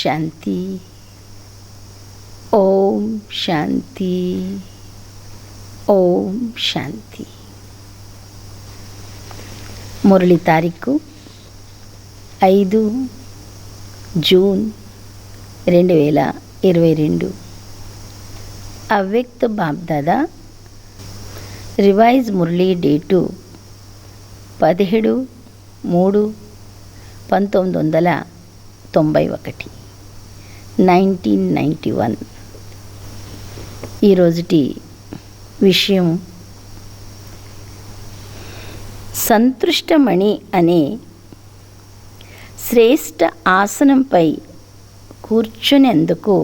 శాంతి. ఓం శాంతి. ఓం శాంతి. మురళి తారీఖు 5 జూన్ 2022. అవ్యక్త BapDada revise Murali date 17/3/1991 1991. ఈరోజుటి విషయం సంతృష్టమణి అనే శ్రేష్ఠ ఆసనంపై కూర్చునేందుకు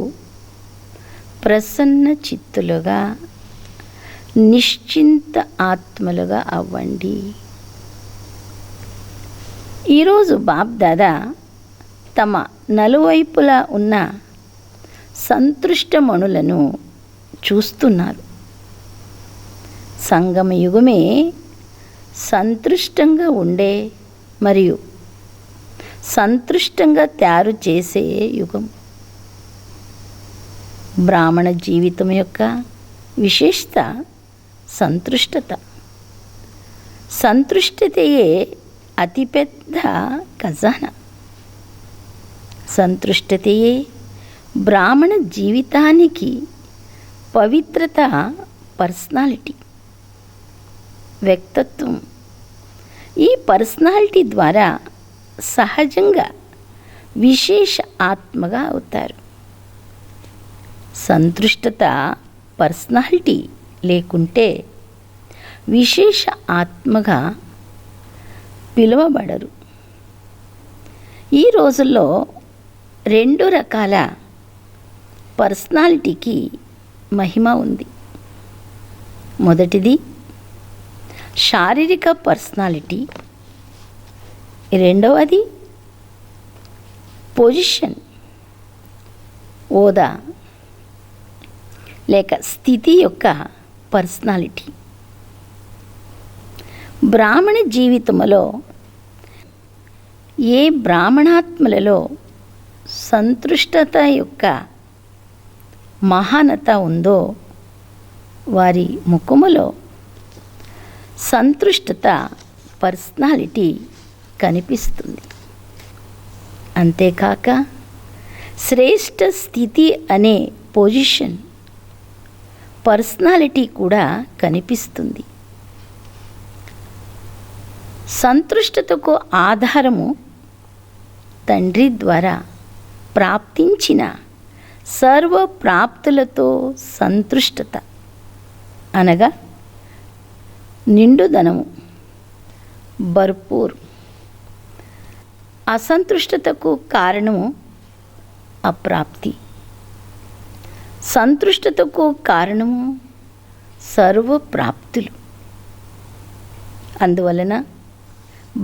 ప్రసన్న చిత్తులుగా నిశ్చింత ఆత్మలుగా అవ్వండి. ఈరోజు బాబ్దాదా తమ నలువైపులా ఉన్న సంతృష్టమణులను చూస్తున్నారు. సంగమయుగమే సంతృష్టంగా ఉండే మరియు సంతృష్టంగా తయారు చేసే యుగం. బ్రాహ్మణ జీవితం యొక్క విశేషత సంతృష్టత. సంతృష్టతయే అతిపెద్ద ఖజానా. సంతృష్టతయే బ్రాహ్మణ జీవితానికి పవిత్రత, పర్సనాలిటీ, వ్యక్తిత్వం. ఈ పర్సనాలిటీ ద్వారా సహజంగా విశేష ఆత్మగా అవుతారు. సంతృష్టత, పర్సనాలిటీ లేకుంటే విశేష ఆత్మగా పిలువబడరు. ఈ రోజుల్లో 2 రకాల పర్సనాలిటీకి మహిమ ఉంది. మొదటిది శారీరక పర్సనాలిటీ, రెండవది పొజిషన్, హోదా లేక స్థితి యొక్క పర్సనాలిటీ. బ్రాహ్మణ జీవితంలో ఏ బ్రాహ్మణాత్మలలో సంతృష్టత యొక్క మహానత ఉందో వారి ముఖములో సంతృష్టత పర్సనాలిటీ కనిపిస్తుంది. అంతేకాక శ్రేష్ఠ స్థితి అనే పొజిషన్, పర్సనాలిటీ కూడా కనిపిస్తుంది. సంతృష్టతకు ఆధారము తండ్రి ద్వారా ప్రాప్తించిన సర్వ ప్రాప్తులతో సంతృష్టత అనగా నిండుదనము, భర్పూర్. అసంతృష్టతకు కారణము అప్రాప్తి. సంతృష్టతకు కారణము సర్వప్రాప్తులు. అందువలన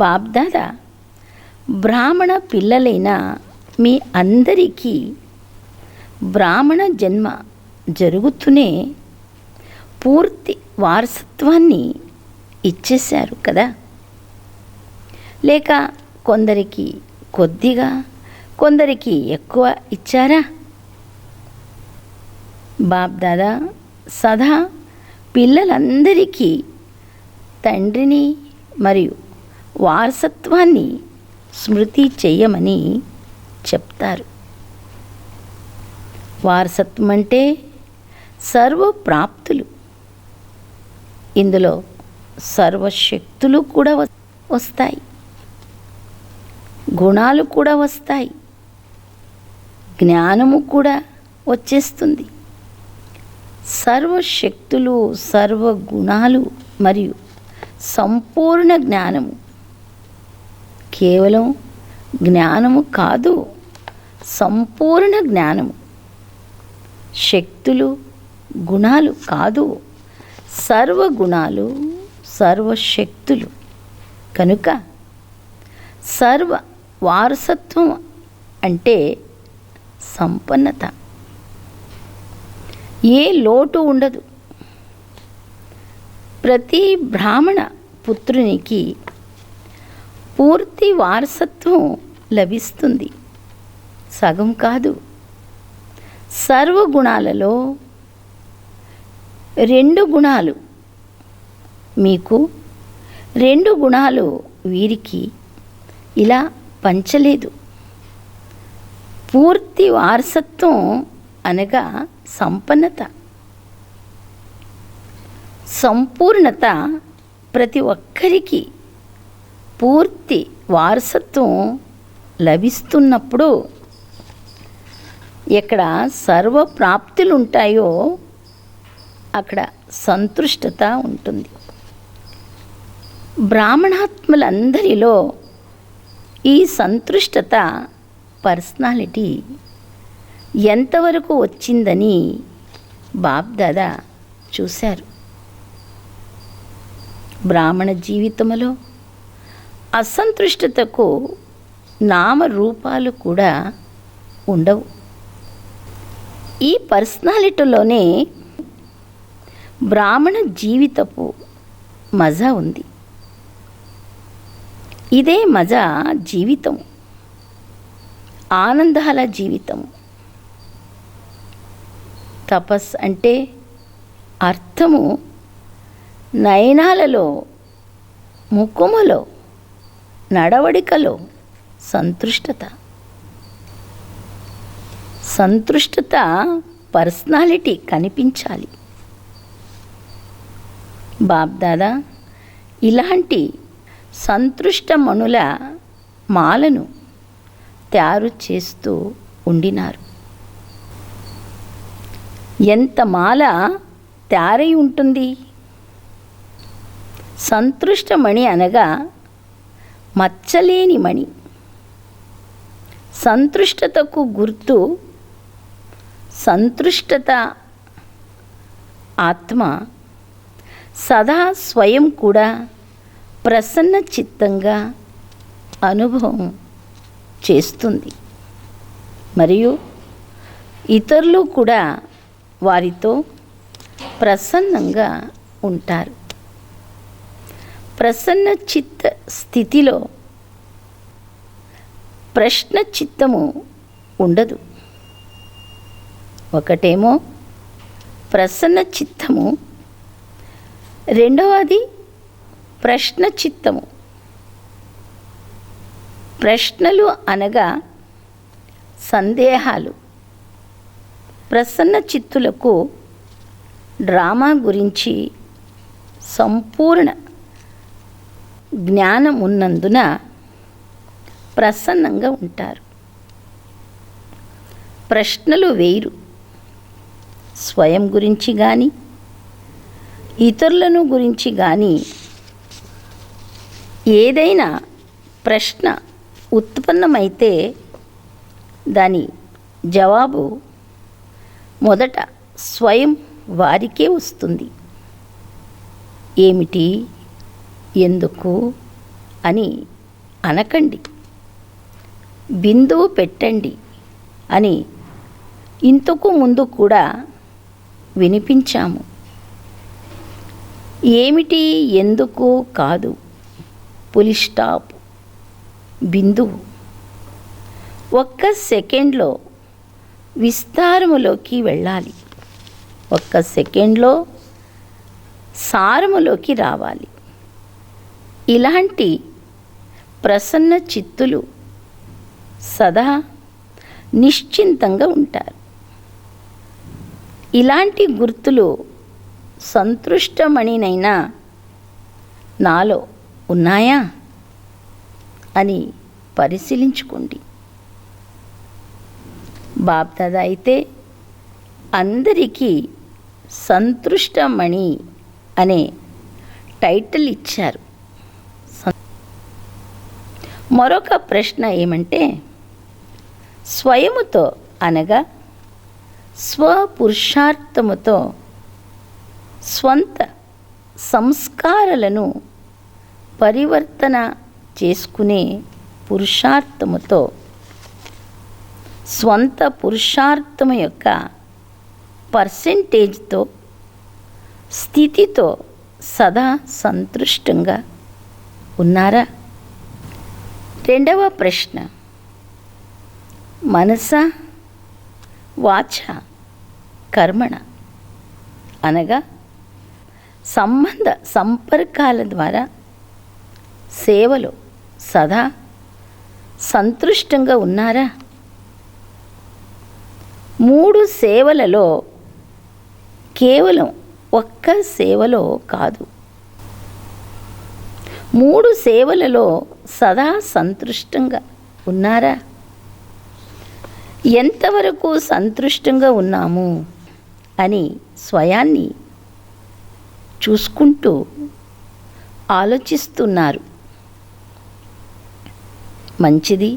బాబ్దాదా బ్రాహ్మణ పిల్లలైన మీ అందరికీ బ్రాహ్మణ జన్మ జరుగుతూనే పూర్తి వారసత్వాన్ని ఇచ్చేశారు కదా. లేక కొందరికి కొద్దిగా, కొందరికి ఎక్కువ ఇచ్చారా? బాబ్దాదా సదా పిల్లలందరికీ తండ్రిని మరియు వారసత్వాన్ని స్మృతి చెయ్యమని చెప్తారు. వారసత్వం అంటే సర్వప్రాప్తులు. ఇందులో సర్వశక్తులు కూడా వస్తాయి, గుణాలు కూడా వస్తాయి, జ్ఞానము కూడా వచ్చేస్తుంది. సర్వశక్తులు, సర్వగుణాలు మరియు సంపూర్ణ జ్ఞానము. కేవలం జ్ఞానము కాదు, సంపూర్ణ జ్ఞానము. శక్తులు, గుణాలు కాదు, సర్వగుణాలు, సర్వశక్తులు. కనుక సర్వ వారసత్వం అంటే సంపన్నత. ఏ లోటు ఉండదు. ప్రతి బ్రాహ్మణ పుత్రునికి పూర్తి వారసత్వం లభిస్తుంది. సగం కాదు. సర్వగుణాలలో 2 గుణాలు మీకు, 2 గుణాలు వీరికి ఇలా పంచలేదు. పూర్తి వారసత్వం అనగా సంపన్నత, సంపూర్ణత. ప్రతి ఒక్కరికి పూర్తి వారసత్వం లభిస్తున్నప్పుడు ఎక్కడ సర్వప్రాప్తులు ఉంటాయో అక్కడ సంతుష్టత ఉంటుంది. బ్రాహ్మణాత్మలందరిలో ఈ సంతుష్టత పర్సనాలిటీ ఎంతవరకు వచ్చిందని బాబ్దాదా చూశారు. బ్రాహ్మణ జీవితంలో అసంతుష్టతకు నామరూపాలు కూడా ఉండవు. ఈ పర్సనాలిటీలోనే బ్రాహ్మణ జీవితపు మజా ఉంది. ఇదే మజా జీవితం, ఆనందాల జీవితం. తపస్ అంటే అర్థము నయనాలలో, ముఖములో, నడవడికలో సంతుష్టత. సంతుష్టత పర్సనాలిటీ కనిపించాలి. బాబ్దాదా ఇలాంటి సంతుష్టమణుల మాలను తయారు చేస్తూ ఉండినారు. ఎంత మాల తయారై ఉంటుంది. సంతుష్టమణి అనగా మచ్చలేని మణి. సంతుష్టతకు గుర్తు సంతుష్టత. ఆత్మ సదా స్వయం కూడా ప్రసన్న చిత్తంగా అనుభవం చేస్తుంది. మరియు ఇతరులు కూడా వారితో ప్రసన్నంగా ఉంటారు. ప్రసన్న చిత్త స్థితిలో ప్రశ్న చిత్తము ఉండదు. ఒకటేమో ప్రసన్న చిత్తము, రెండవది ప్రశ్న చిత్తము. ప్రశ్నలు అనగా సందేహాలు. ప్రసన్న చిత్తులకు డ్రామా గురించి సంపూర్ణ జ్ఞానం ఉన్నందున ప్రసన్నంగా ఉంటారు. ప్రశ్నలు వేరు. స్వయం గురించి కానీ ఇతరులను గురించి కానీ ఏదైనా ప్రశ్న ఉత్పన్నమైతే దాని జవాబు మొదట స్వయం వారికే వస్తుంది. ఏమిటి, ఎందుకు అని అనకండి, బిందువు పెట్టండి అని ఇంతకు ముందు కూడా వినిపించాము. ఏమిటి, ఎందుకు కాదు, పులి స్టాప్, బిందువు. ఒక్క సెకండ్లో విస్తారములోకి వెళ్ళాలి. ఒక్క సెకండ్లో సారములోకి రావాలి. ఇలాంటి ప్రసన్న చిత్తులు సదా నిశ్చింతంగా ఉంటారు. ఇలాంటి గుర్తులు సంతుష్టమణినైనా నాలో ఉన్నాయా అని పరిశీలించుకోండి. బాప్దాదా అయితే అందరికీ సంతుష్టమణి అనే టైటిల్ ఇచ్చారు. మరొక ప్రశ్న ఏమంటే, స్వయముతో అనగా స్వపురుషార్థముతో స్వంత సంస్కారాలను పరివర్తన చేసుకునే పురుషార్థముతో, స్వంత పురుషార్థము యొక్క పర్సెంటేజ్తో, స్థితితో సదా సంతుష్టంగా ఉన్నారా? రెండవ ప్రశ్న, మనస వాచ కర్మణ అనగా సంబంధ సంపర్కాల ద్వారా సేవలో సదా సంతృష్టంగా ఉన్నారా? 3 సేవలలో కేవలం ఒక్క సేవలో కాదు, 3 సేవలలో సదా సంతృష్టంగా ఉన్నారా? ఎంతవరకు సంతృష్టంగా ఉన్నాము అని స్వయాన్ని చూసుకుంటూ ఆలోచిస్తున్నారు. మంచిది.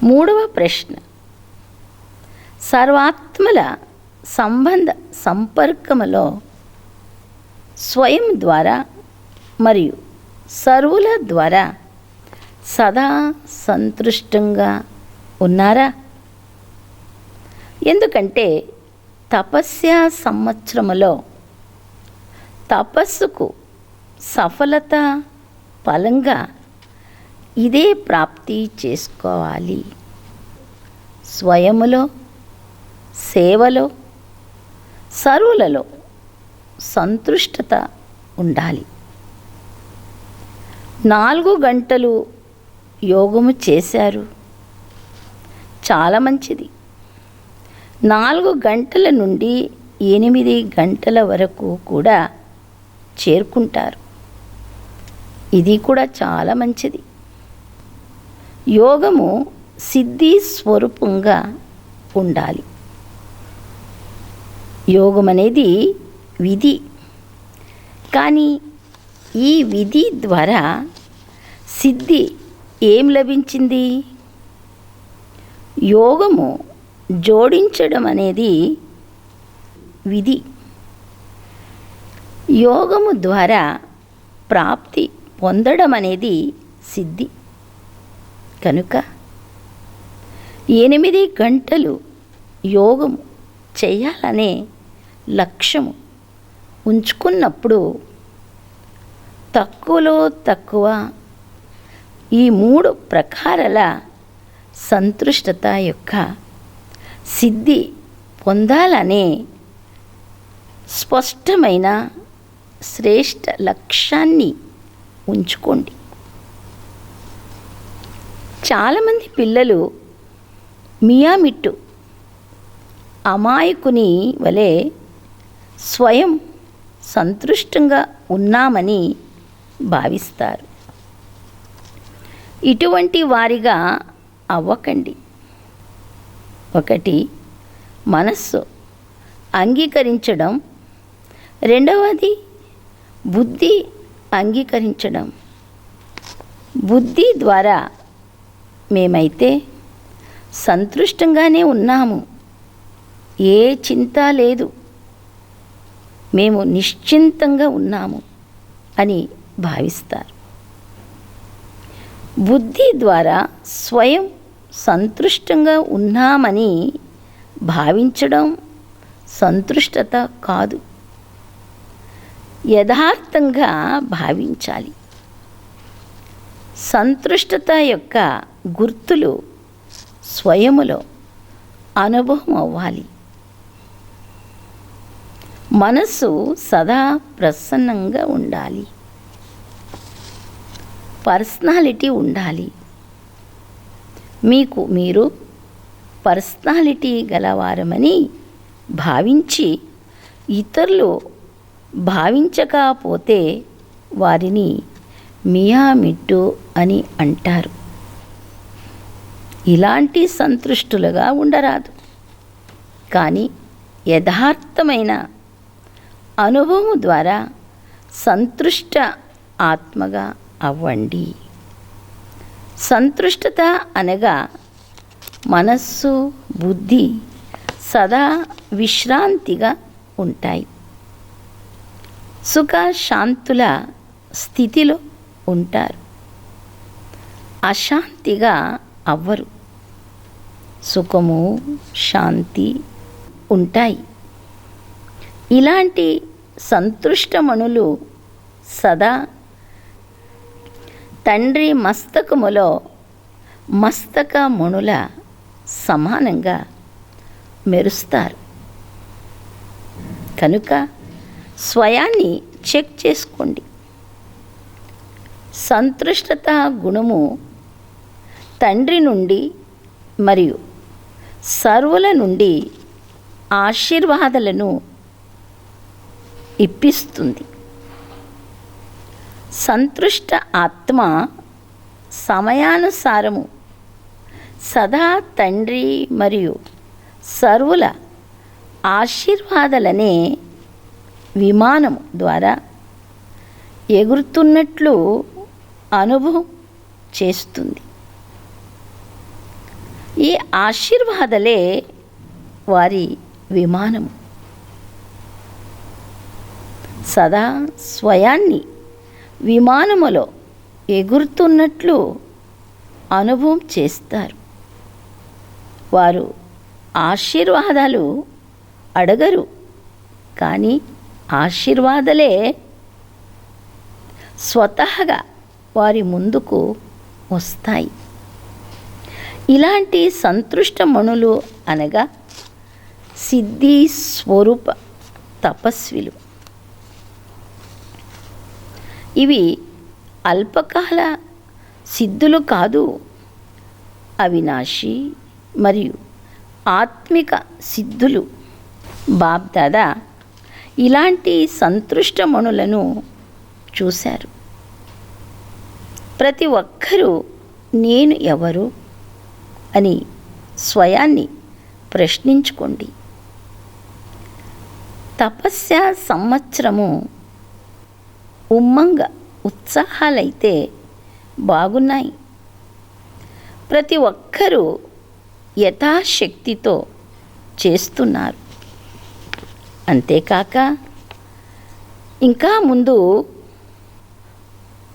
3వ ప్రశ్న, సర్వాత్మల సంబంధ సంపర్కములో స్వయం ద్వారా మరియు సర్వుల ద్వారా సదా సంతృష్టంగా ఉన్నారా? ఎందుకంటే తపస్య సంవత్సరములో తపస్సుకు సఫలత ఫలంగా ఇదే ప్రాప్తి చేసుకోవాలి. స్వయములో, సేవలో, సర్వులలో సంతృష్టత ఉండాలి. 4 గంటలు యోగము చేశారు, చాలా మంచిది. 4 గంటల నుండి 8 గంటల వరకు కూడా చేరుకుంటారు, ఇది కూడా చాలా మంచిది. యోగము సిద్ధి స్వరూపంగా ఉండాలి. యోగం అనేది విధి, కానీ ఈ విధి ద్వారా సిద్ధి ఏం లభించింది? యోగము జోడించడం అనేది విధి. యోగము ద్వారా ప్రాప్తి పొందడం అనేది సిద్ధి. కనుక 8 గంటలు యోగము చేయాలనే లక్ష్యము ఉంచుకున్నప్పుడు తక్కువలో తక్కువ ఈ 3 ప్రకారాల సంతృష్టత యొక్క సిద్ధి పొందాలనే స్పష్టమైన శ్రేష్ఠ లక్ష్యాన్ని ఉంచుకోండి. చాలామంది పిల్లలు మియామిట్టు అమాయకుని వలె స్వయం సంతృష్టంగా ఉన్నామని భావిస్తారు. ఇటువంటి వారిగా అవ్వకండి. 1 మనస్సు అంగీకరించడం, 2వది బుద్ధి అంగీకరించడం. బుద్ధి ద్వారా మేమైతే సంతృష్టంగానే ఉన్నాము, ఏ చింత లేదు, మేము నిశ్చింతంగా ఉన్నాము అని భావిస్తారు. బుద్ధి ద్వారా స్వయం సంతృష్టంగా ఉన్నామని భావించడం సంతృష్టత కాదు, యథార్థంగా భావించాలి. సంతృష్టత యొక్క గుర్తులు స్వయములో అనుభవం అవ్వాలి. మనస్సు సదా ప్రసన్నంగా ఉండాలి, పర్సనాలిటీ ఉండాలి. మీకు మీరు పర్సనాలిటీ గలవారమని భావించి ఇతరులు భావించకపోతే వారిని మియామిట్టు అని అంటారు. ఇలాంటి సంతృష్టులుగా ఉండరాదు, కానీ యథార్థమైన అనుభవం ద్వారా సంతృష్ట ఆత్మగా అవ్వండి. సంతృష్టత అనగా మనస్సు, బుద్ధి సదా విశ్రాంతిగా ఉంటాయి, సుఖ శాంతుల స్థితిలో ఉంటారు, అశాంతిగా అవ్వరు. సుఖము, శాంతి ఉంటాయి. ఇలాంటి సంతృష్టమణులు సదా తండ్రి మస్తకములో మస్తక మణుల సమానంగా మెరుస్తారు. కనుక స్వయాన్ని చెక్ చేసుకోండి. సంతృష్టత గుణము తండ్రి నుండి మరియు సర్వుల నుండి ఆశీర్వాదాలను ఇప్పిస్తుంది. సంతృష్ట ఆత్మ సమయానుసారము సదా తండ్రి మరియు సర్వుల ఆశీర్వాదాలనే విమానము ద్వారా ఎగురుతున్నట్లు అనుభవం చేస్తుంది. ఈ ఆశీర్వాదాలే వారి విమానము. సదా స్వయాన్ని విమానములో ఎగురుతున్నట్లు అనుభవం చేస్తారు. వారు ఆశీర్వాదాలు అడగరు, కానీ ఆశీర్వాదాలే స్వతహాగా వారి ముందుకు వస్తాయి. ఇలాంటి సంతృష్టమణులు అనగా సిద్ధి స్వరూప తపస్విలు. ఇవి అల్పకాల సిద్ధులు కాదు, అవినాశి మరియు ఆత్మిక సిద్ధులు. బాబ్దాదా ఇలాంటి సంతృష్టమణులను చూశారు. ప్రతి ఒక్కరూ నేను ఎవరు అని స్వయాన్ని ప్రశ్నించుకోండి. తపస్య సంవత్సరము ఉమ్మంగ ఉత్సాహాలైతే బాగున్నాయి. ప్రతి ఒక్కరూ యథాశక్తితో చేస్తున్నారు. అంతేకాక ఇంకా ముందు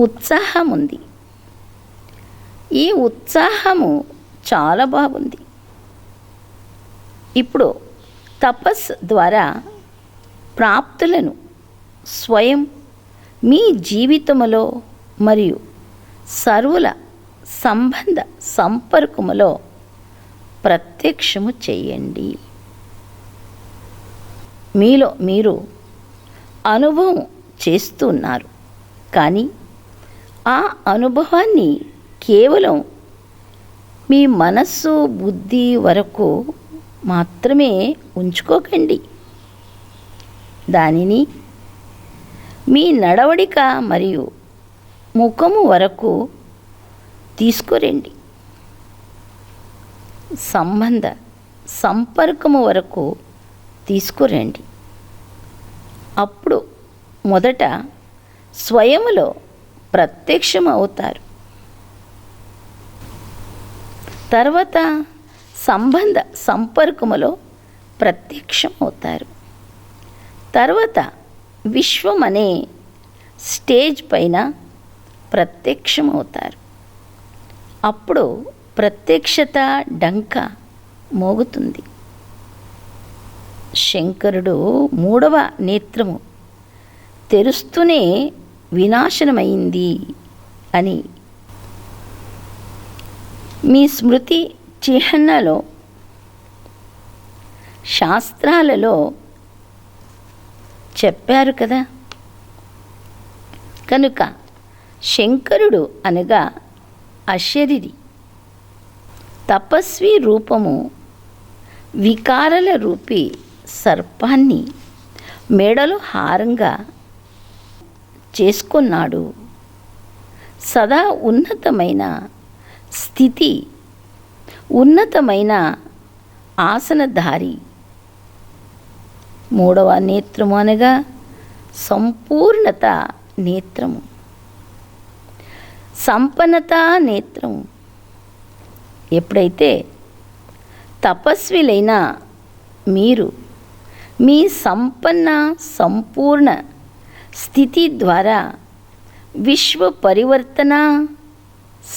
ఉత్సాహం ఉంది. ఈ ఉత్సాహము చాలా బాగుంది. ఇప్పుడు తపస్సు ద్వారా ప్రాప్తులను స్వయం మీ జీవితములో మరియు సర్వుల సంబంధ సంపర్కములో ప్రత్యక్షము చేయండి. మీలో మీరు అనుభవం చేస్తున్నారు, కానీ ఆ అనుభవాన్ని కేవలం మీ మనస్సు బుద్ధి వరకు మాత్రమే ఉంచుకోకండి. దానిని మీ నడవడిక మరియు ముఖము వరకు తీసుకురండి. సంబంధ సంపర్కము వరకు తీసుకురండి. అప్పుడు మొదట స్వయములో ప్రత్యక్షం అవుతారు. తర్వాత సంబంధ సంపర్కములో ప్రత్యక్షం అవుతారు. తర్వాత విశ్వం అనే స్టేజ్ పైన ప్రత్యక్షమవుతారు. అప్పుడు ప్రత్యక్షత డంక మోగుతుంది. శంకరుడు 3వ నేత్రము తెరుస్తూనే వినాశనమైంది అని మీ స్మృతి చిహ్నాలో శాస్త్రాలలో చెప్పారు కదా. కనుక శంకరుడు అనగా అశరీరి. తపస్వి రూపము వికారాల రూపి సర్పాన్ని మెడలో హారంగా చేసుకున్నాడు. సదా ఉన్నతమైన స్థితి, ఉన్నతమైన ఆసనధారి. 3వ నేత్రము అనగా సంపూర్ణత నేత్రము, సంపన్నత నేత్రము. ఎప్పుడైతే తపస్విలైన మీరు మీ సంపన్న సంపూర్ణ స్థితి ద్వారా విశ్వ పరివర్తన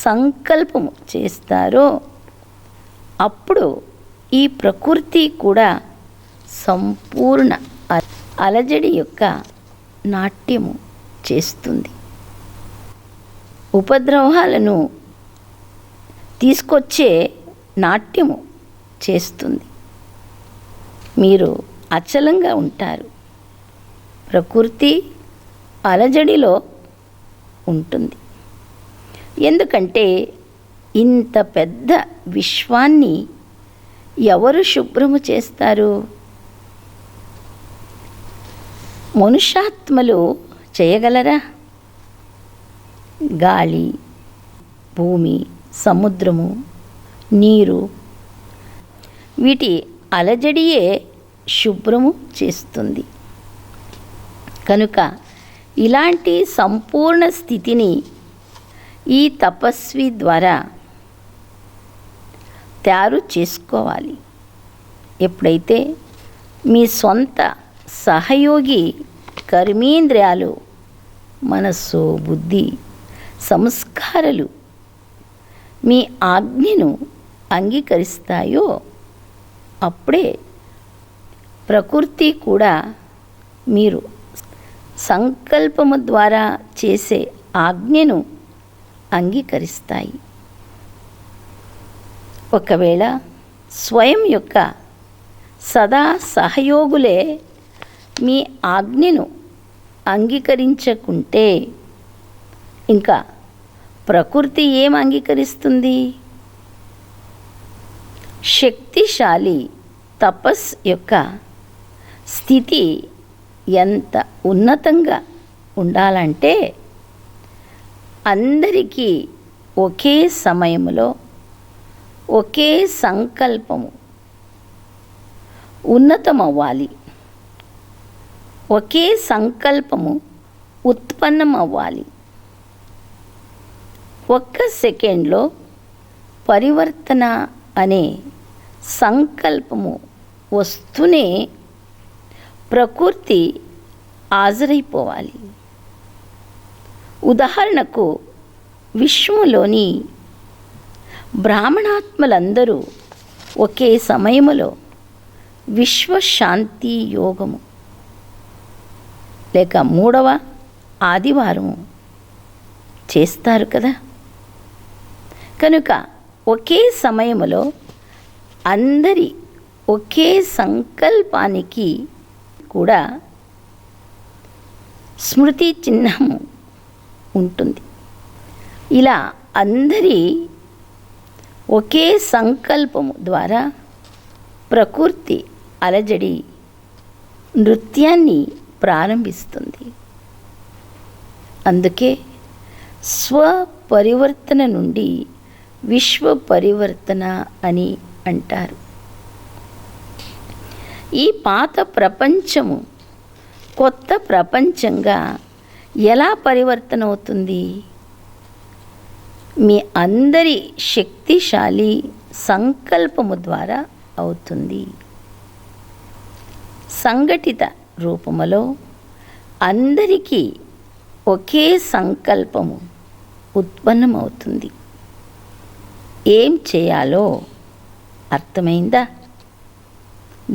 సంకల్పము చేస్తారో అప్పుడు ఈ ప్రకృతి కూడా సంపూర్ణ అలజడి యొక్క నాట్యము చేస్తుంది. ఉపద్రవాలను తీసుకొచ్చే నాట్యము చేస్తుంది. మీరు అచలంగా ఉంటారు. ప్రకృతి అలజడిలో ఉంటుంది. ఎందుకంటే ఇంత పెద్ద విశ్వాన్ని ఎవరు శుభ్రము చేస్తారు? మనుష్యాత్మలు చేయగలరా? గాలి, భూమి, సముద్రము, నీరు, వీటి అలజడియే శుభ్రము చేస్తుంది. కనుక ఇలాంటి సంపూర్ణ స్థితిని ఈ తపస్వి ద్వారా తయారు చేసుకోవాలి. ఎప్పుడైతే మీ సొంత సహయోగి కర్మేంద్రియాలు, మనస్సు, బుద్ధి, సంస్కారాలు మీ ఆజ్ఞను అంగీకరిస్తాయో అప్పుడే ప్రకృతి కూడా మీరు సంకల్పము ద్వారా చేసే ఆజ్ఞను అంగీకరిస్తాయి. ఒకవేళ స్వయం యొక్క సదా సహయోగులే మీ ఆజ్ఞను అంగీకరించకుంటే ఇంకా ప్రకృతి ఏం అంగీకరిస్తుంది? శక్తిశాలి తపస్ యొక్క స్థితి ఎంత ఉన్నతంగా ఉండాలంటే అందరికీ ఒకే సమయంలో ఒకే సంకల్పము ఉన్నతమవ్వాలి. ఒకే సంకల్పము ఉత్పన్నమవ్వాలి. ఒక్క సెకండ్లో పరివర్తన అనే సంకల్పము వస్తూనే ప్రకృతి హాజరైపోవాలి. ఉదాహరణకు విశ్వంలోని బ్రాహ్మణాత్మలందరూ ఒకే సమయంలో విశ్వశాంతి యోగము లేక 3వ ఆదివారము చేస్తారు కదా. కనుక ఒకే సమయంలో అందరి ఒకే సంకల్పానికి కూడా స్మృతి చిహ్నము ఉంటుంది. ఇలా అందరి ఒకే సంకల్పము ద్వారా ప్రకృతి అలజడి నృత్యాన్ని ప్రారంభిస్తుంది. అందుకే స్వపరివర్తన నుండి విశ్వ పరివర్తన అని అంటారు. ఈ పాత ప్రపంచము కొత్త ప్రపంచంగా ఎలా పరివర్తన అవుతుంది? మీ అందరి శక్తిశాలి సంకల్పము ద్వారా అవుతుంది. సంఘటిత రూపములో అందరికీ ఒకే సంకల్పము ఉత్పన్నమవుతుంది. ఏం చేయాలో అర్థమైందా?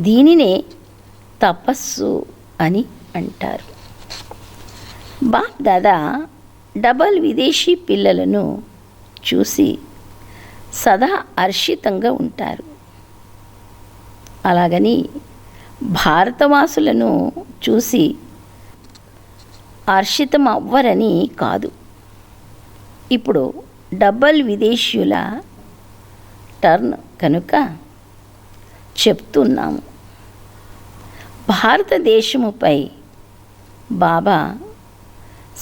దీనినే తపస్సు అని అంటారు. బాప్ దాదా డబల్ విదేశీ పిల్లలను చూసి సదా హర్షితంగా ఉంటారు. అలాగని భారతవాసులను చూసి హర్షితం అవ్వరని కాదు. ఇప్పుడు డబల్ విదేశీయుల టర్న్ కనుక చెప్తున్నాము. భారతదేశముపై బాబా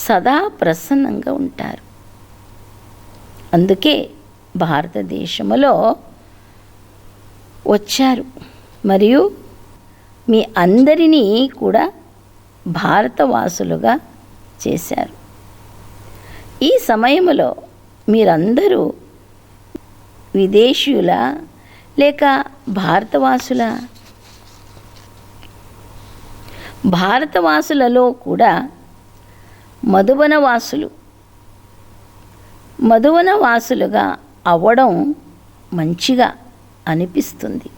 సదా ప్రసన్నంగా ఉంటారు. అందుకే భారతదేశంలో వచ్చారు మరియు మీ అందరినీ కూడా భారతవాసులుగా చేశారు. ఈ సమయంలో మీరందరూ విదేశీయుల లేక భారతవాసుల? భారతవాసులలో కూడా మధువనవాసులుగా అవ్వడం మంచిగా అనిపిస్తుంది.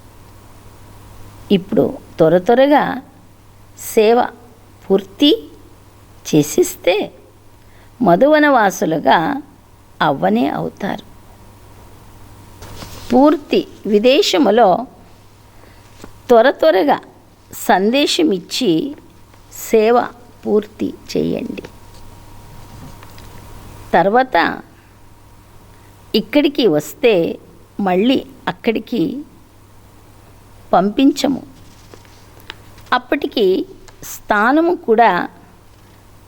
ఇప్పుడు త్వరగా సేవ పూర్తి చేసిస్తే మధువనవాసులుగా అవ్వనే అవుతారు. పూర్తి విదేశములో త్వరగా సందేశం ఇచ్చి సేవ పూర్తి చేయండి. తర్వాత ఇక్కడికి వస్తే మళ్ళీ అక్కడికి పంపించము. అప్పటికి స్థానము కూడా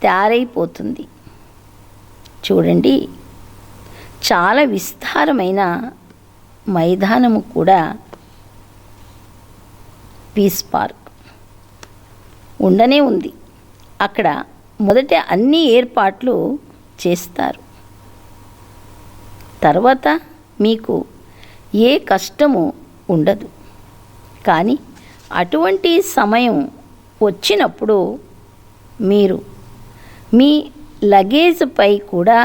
తయారైపోతుంది. చూడండి, చాలా విస్తారమైన మైదానము కూడా పీస్ పార్క్ ఉండనే ఉంది. అక్కడ మొదట అన్ని ఏర్పాట్లు చేస్తారు. తర్వాత మీకు ఏ కష్టము ఉండదు. కానీ అటువంటి సమయం వచ్చినప్పుడు మీరు మీ లగేజ్పై కూడా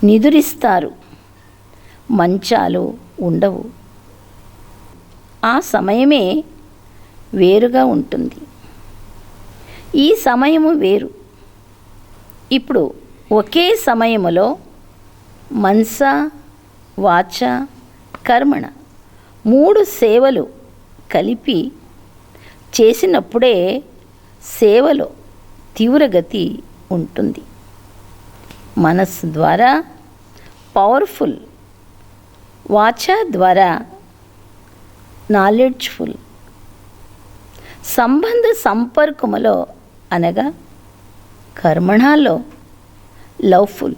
నిదురిస్తారు. మంచాలు ఉండవు. ఆ సమయమే వేరుగా ఉంటుంది. ఈ సమయము వేరు. ఇప్పుడు ఒకే సమయములో మనస, వాచ, కర్మణ 3 సేవలు కలిపి చేసినప్పుడే సేవలో తీవ్రగతి ఉంటుంది. మనస్సు ద్వారా పవర్ఫుల్, వాచ ద్వారా నాలెడ్జ్ఫుల్, సంబంధ సంపర్కములో అనగా కర్మణలో లవ్ఫుల్.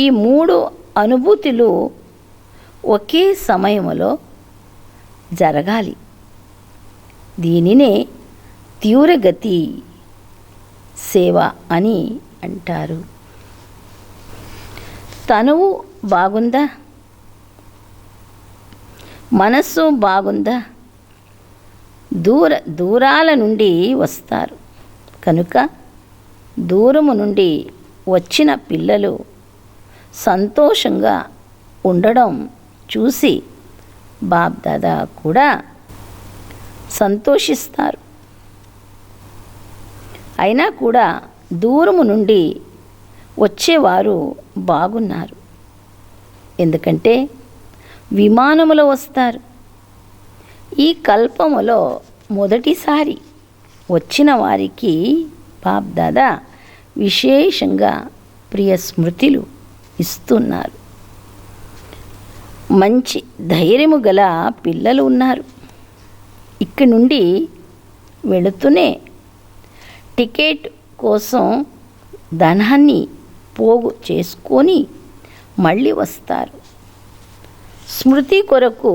ఈ 3 అనుభూతులు ఒకే సమయంలో జరగాలి. దీనినే తీవ్రగతి సేవ అని అంటారు. తనువు బాగుందా? మనస్సు బాగుందా? దూరాల నుండి వస్తారు కనుక దూరము నుండి వచ్చిన పిల్లలు సంతోషంగా ఉండడం చూసి బాప్ దాదా కూడా సంతోషిస్తారు. అయినా కూడా దూరము నుండి వచ్చేవారు బాగున్నారు. ఎందుకంటే విమానములో వస్తారు. ఈ కల్పములో మొదటిసారి వచ్చిన వారికి బాప్ దాదా విశేషంగా ప్రియ స్మృతులు ఇస్తున్నారు. మంచి ధైర్యము గల పిల్లలు ఉన్నారు. ఇక్కడి నుండి వెళుతూనే టికెట్ కోసం ధనాన్ని పోగు చేసుకొని మళ్ళీ వస్తారు. స్మృతి కొరకు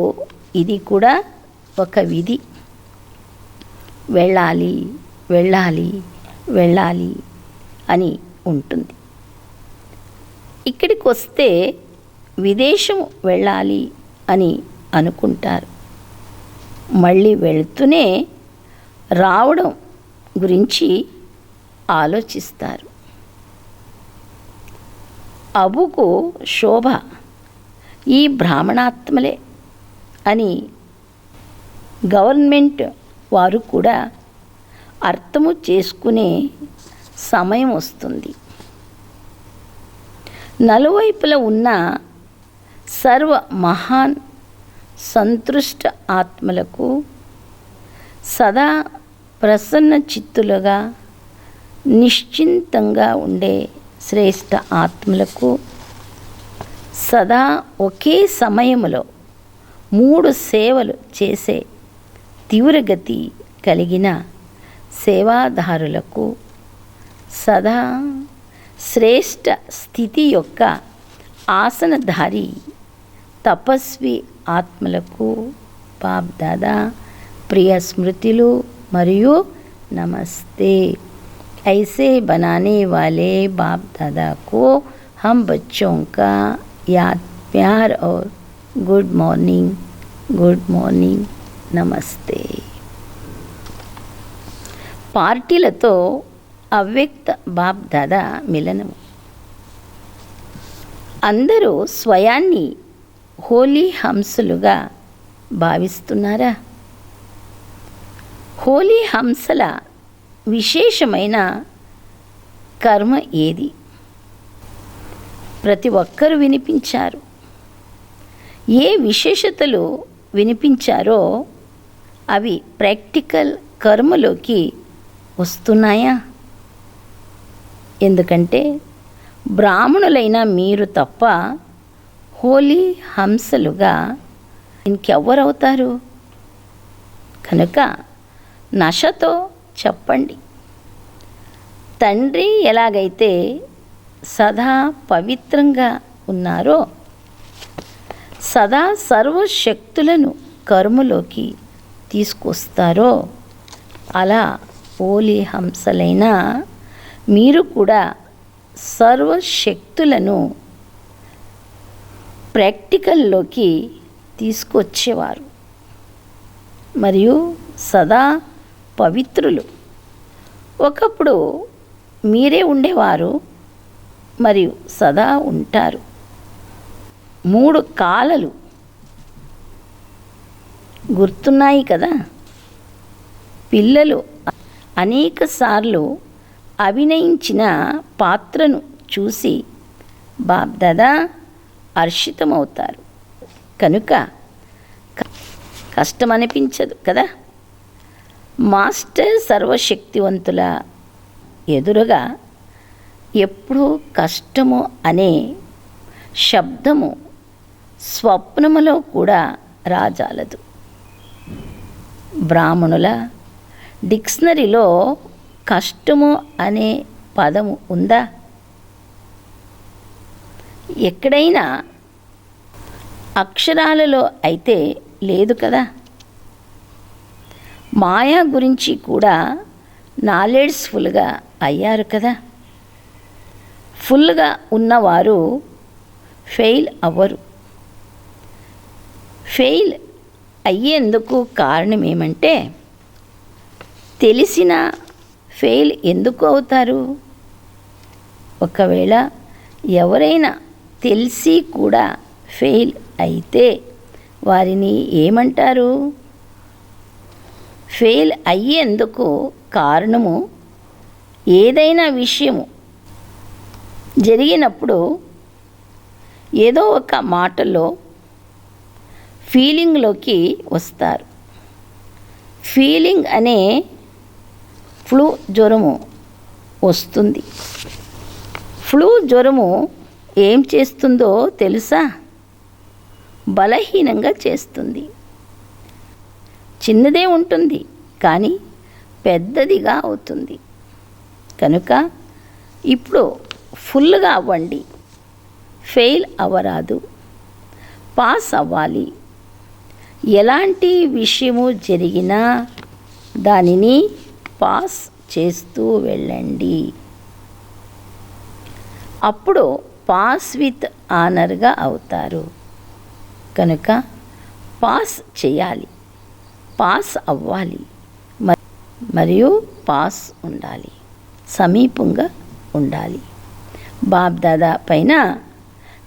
ఇది కూడా ఒక విధి. వెళ్ళాలి వెళ్ళాలి వెళ్ళాలి అని ఉంటుంది. ఇక్కడికి వస్తే విదేశం వెళ్ళాలి అని అనుకుంటారు. మళ్ళీ వెళుతూనే రావడం గురించి ఆలోచిస్తారు. అబుకు శోభ ఈ బ్రాహ్మణాత్మలే అని గవర్నమెంట్ వారు కూడా అర్థము చేసుకునే సమయం వస్తుంది. నలువైపులా ఉన్న సర్వ మహాన్ సంతృష్ట ఆత్మలకు, సదా ప్రసన్న చిత్తులుగా నిశ్చింతంగా ఉండే శ్రేష్ఠ ఆత్మలకు, సదా ఒకే సమయంలో 3 సేవలు చేసే తీవ్రగతి కలిగిన సేవాదారులకు, సదా శ్రేష్ఠ స్థితి యొక్క ఆసనధారి తపస్వి ఆత్మలకు బాప్ దాదా ప్రియ స్మృతులు మరియు నమస్తే. ऐसे बनाने वाले बाप दादा को हम बच्चों का याद प्यार और गुड మార్నింగ్ నమస్తే. పార్టీలతో అవ్యక్త బాప్ దాదా మిలనం. అందరూ స్వయాన్ని హోలీ హంసలుగా భావిస్తున్నారా? హోలీ హంసల విశేషమైన కర్మ ఏది? ప్రతి ఒక్కరూ వినిపించారు. ఏ విశేషతలు వినిపించారో అవి ప్రాక్టికల్ కర్మలోకి వస్తున్నాయా? ఎందుకంటే బ్రాహ్మణులైన మీరు తప్ప హోలీ హంసలుగా ఇంకెవ్వరవుతారు? కనుక నశతో చెప్పండి. తండ్రి ఎలాగైతే సదా పవిత్రంగా ఉన్నారో, సదా సర్వశక్తులను కర్మలోకి తీసుకొస్తారో, అలా హోలీ హంసలైన మీరు కూడా సర్వశక్తులను ప్రాక్టికల్లోకి తీసుకొచ్చేవారు మరియు సదా పవిత్రులు. ఒకప్పుడు మీరే ఉండేవారు మరియు సదా ఉంటారు. 3 కాలాలు గుర్తున్నాయి కదా? పిల్లలు అనేకసార్లు అభినయించిన పాత్రను చూసి బాప్దాదా హర్షితమవుతారు. కనుక కష్టం అనిపించదు కదా? మాస్టర్ సర్వశక్తివంతుల ఎదురుగా ఎప్పుడూ కష్టము అనే శబ్దము స్వప్నములో కూడా రాజాలదు. బ్రాహ్మణుల డిక్షనరీలో కష్టము అనే పదము ఉందా? ఎక్కడైనా అక్షరాలలో అయితే లేదు కదా? మాయా గురించి కూడా నాలెడ్జ్ఫుల్గా అయ్యారు కదా? ఫుల్గా ఉన్నవారు ఫెయిల్ అవ్వరు. ఫెయిల్ అయ్యేందుకు కారణం ఏమంటే, తెలిసిన ఫెయిల్ ఎందుకు అవుతారు? ఒకవేళ ఎవరైనా తెలిసి కూడా ఫెయిల్ అయితే వారిని ఏమంటారు? ఫెయిల్ అయ్యేందుకు కారణము ఏదైనా విషయము జరిగినప్పుడు ఏదో ఒక మాటలో ఫీలింగ్లోకి వస్తారు. ఫీలింగ్ అనే ఫ్లూ జ్వరము వస్తుంది. ఫ్లూ జ్వరము ఏం చేస్తుందో తెలుసా? బలహీనంగా చేస్తుంది. చిన్నదే ఉంటుంది కానీ పెద్దదిగా అవుతుంది. కనుక ఇప్పుడు ఫుల్గా అవ్వండి. ఫెయిల్ అవ్వరాదు, పాస్ అవ్వాలి. ఎలాంటి విషయము జరిగినా దానిని పాస్ చేస్తూ వెళ్ళండి. అప్పుడు పాస్ విత్ ఆనర్గా అవుతారు. కనుక పాస్ చేయాలి, పాస్ అవ్వాలి మరియు పాస్ ఉండాలి, సమీపంగా ఉండాలి. బాప్దాదా పైన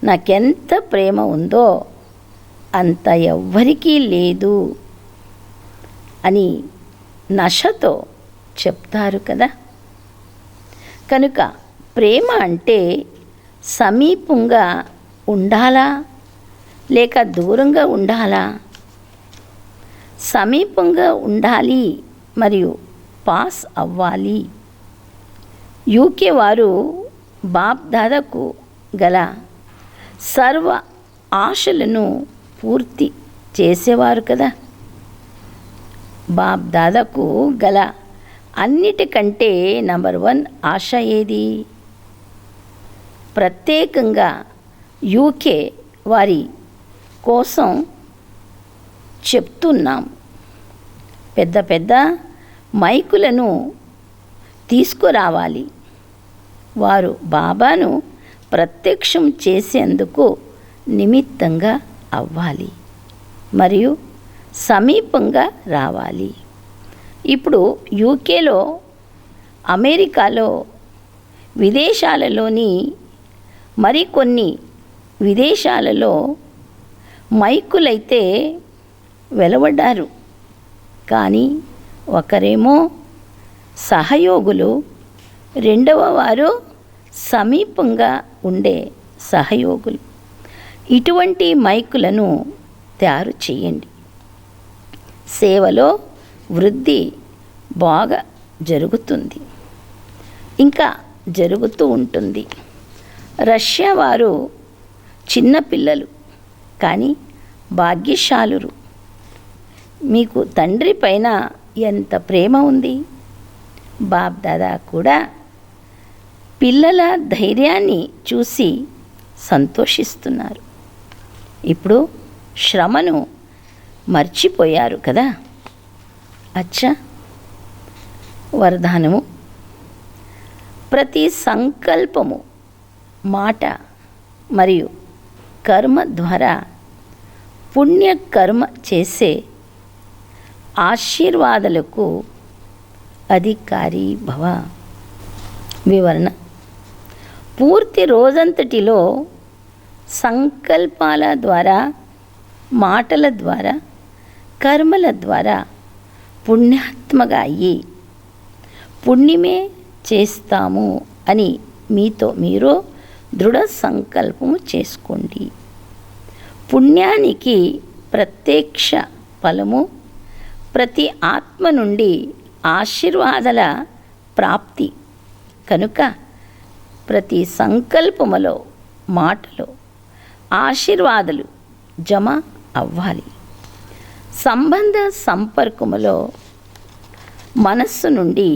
నాకెంత ప్రేమ ఉందో అంత ఎవ్వరికీ లేదు అని నశతో చెప్తారు కదా? కనుక ప్రేమ అంటే సమీపంగా ఉండాలా లేక దూరంగా ఉండాలా? సమీపంగా ఉండాలి మరియు పాస్ అవ్వాలి. యూకే వారు బాప్దాదాకు గల సర్వ ఆశలను పూర్తి చేసేవారు కదా? బాప్దాదాకు గల అన్నిటికంటే నంబర్ 1 ఆశ ఏది? ప్రత్యేకంగా యూకే వారి కోసం చెప్తున్నాం. పెద్ద పెద్ద మైకులను తీసుకురావాలి. వారు బాబాను ప్రత్యక్షం చేసేందుకు నిమిత్తంగా అవ్వాలి మరియు సమీపంగా రావాలి. ఇప్పుడు యూకేలో, అమెరికాలో, విదేశాలలోని మరికొన్ని విదేశాలలో మైకులైతే వెలువడ్డారు. కానీ ఒకరేమో సహయోగులు, రెండవ వారు సమీపంగా ఉండే సహయోగులు. ఇటువంటి మైకులను తయారు చేయండి. సేవలో వృద్ధి బాగా జరుగుతుంది, ఇంకా జరుగుతూ ఉంటుంది. రష్యా వారు చిన్నపిల్లలు కానీ భాగ్యశాలురు. మీకు తండ్రి పైన ఎంత ప్రేమ ఉంది. బాప్ దాదా కూడా పిల్లల ధైర్యాన్ని చూసి సంతోషిస్తున్నారు. ఇప్పుడు శ్రమను మర్చిపోయారు కదా. అచ్చా, వరదానము. ప్రతి సంకల్పము, మాట మరియు కర్మ ద్వారా పుణ్యకర్మ చేసే ఆశీర్వాదాలకు అధికారి భవ. వివరణ: పూర్తి రోజంతటిలో సంకల్పాల ద్వారా, మాటల ద్వారా, కర్మల ద్వారా పుణ్యాత్మగా అయ్యి పుణ్యమే చేస్తాము అని మీతో మీరు దృఢ సంకల్పము చేసుకోండి. పుణ్యానికి ప్రత్యక్ష ఫలము ప్రతి ఆత్మ నుండి ఆశీర్వాదాల ప్రాప్తి కనుక ప్రతి సంకల్పములో, మాటలో ఆశీర్వాదాలు జమ అవ్వాలి. సంబంధ సంపర్కములో మనస్సు నుండి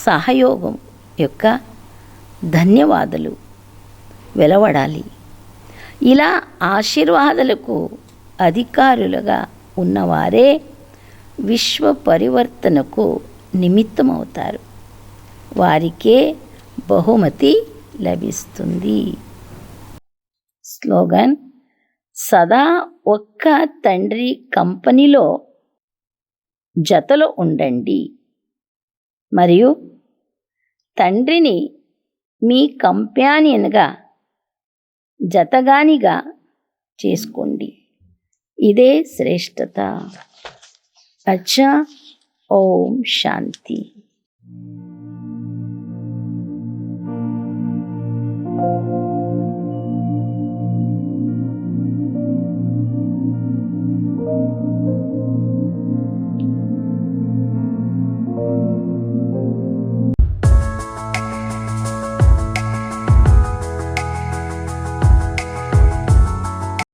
సహయోగం యొక్క ధన్యవాదాలు వెలువడాలి. ఇలా ఆశీర్వాదాలకు అధికారులుగా ఉన్నవారే విశ్వ పరివర్తనకు నిమిత్తమవుతారు. వారికే బహుమతి లభిస్తుంది. స్లోగన్: సదా ఒక్క తండ్రి కంపెనీలో జతలో ఉండండి మరియు తండ్రిని మీ కంపానియన్గా, జతగానిగా చేసుకోండి. ఇదే శ్రేష్టత. అచ్చా, ఓం శాంతి.